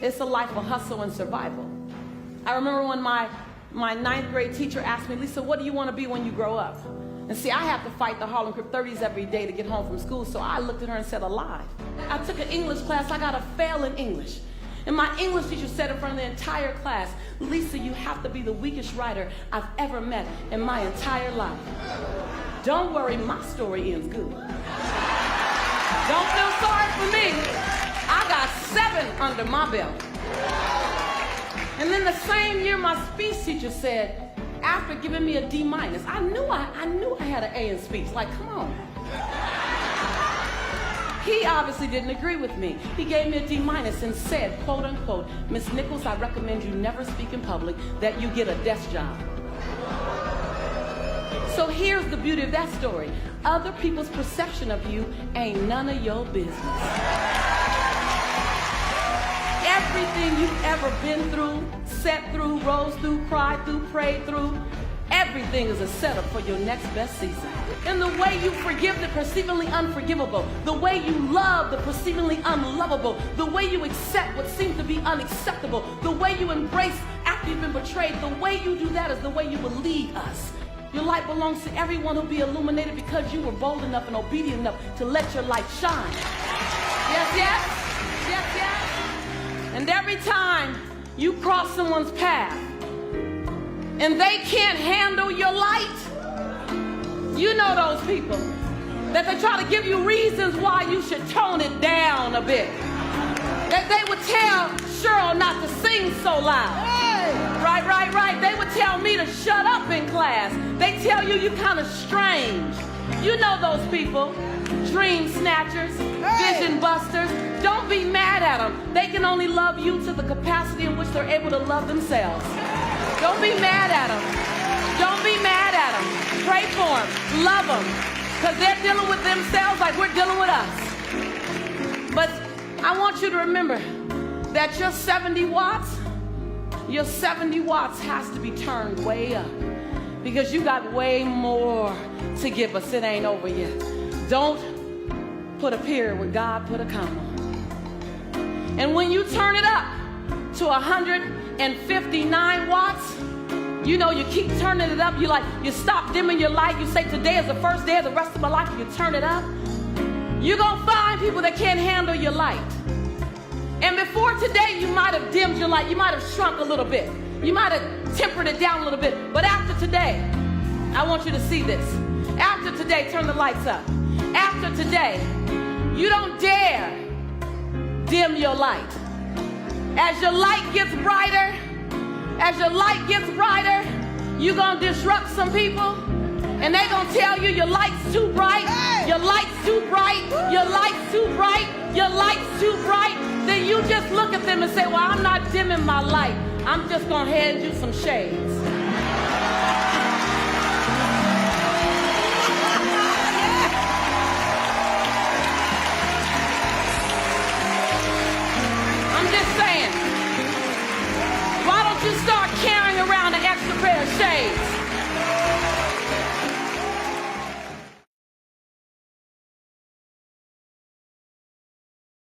It's a life of hustle and survival. I remember when my ninth grade teacher asked me, Lisa, what do you want to be when you grow up? And see, I have to fight the Harlem Crip 30s every day to get home from school, so I looked at her and said, alive. I took an English class. I got a fail in English. And my English teacher said in front of the entire class, Lisa, you have to be the weakest writer I've ever met in my entire life. Don't worry, my story ends good. Don't feel sorry for me. I got 7 under my belt. And then the same year, my speech teacher said, after giving me a D-, I knew I had an A in speech. Like, come on. He obviously didn't agree with me. He gave me a D- and said, quote unquote, Miss Nichols, I recommend you never speak in public, that you get a desk job. So here's the beauty of that story. Other people's perception of you ain't none of your business. Everything you've ever been through, sat through, rose through, cried through, prayed through, everything is a setup for your next best season. And the way you forgive the perceivingly unforgivable, the way you love the perceivingly unlovable, the way you accept what seems to be unacceptable, the way you embrace after you've been betrayed, the way you do that is the way you will lead us. Your light belongs to everyone who'll be illuminated because you were bold enough and obedient enough to let your light shine. Yes, yes, yes, yes. And every time you cross someone's path and they can't handle your light, you know those people that they try to give you reasons why you should tone it down a bit. That they would tell Cheryl not to sing so loud. Right. They would tell me to shut up in class. They tell you you're kind of strange. You know those people. Dream snatchers, vision busters. Don't be mad at them. They can only love you to the capacity in which they're able to love themselves. Don't be mad at them. Don't be mad at them. Pray for them. Love them. Because they're dealing with themselves like we're dealing with us. But I want you to remember that your 70 watts has to be turned way up. Because you got way more to give us. It ain't over yet. Don't put a period when God put a comma. And when you turn it up to 159 watts, you know, you keep turning it up. You stop dimming your light. You say, today is the first day of the rest of my life. You turn it up. You're going to find people that can't handle your light. And before today, you might have dimmed your light. You might have shrunk a little bit. You might have tempered it down a little bit. But after today, I want you to see this. After today, turn the lights up. After today, you don't dare dim your light. As your light gets brighter, you're going to disrupt some people. And they're going to tell you your light's too bright, your light's too bright, your light's too bright, your light's too bright. Then you just look at them and say, well, I'm not dimming my light. I'm just going to hand you some shades. I'm just saying, why don't you start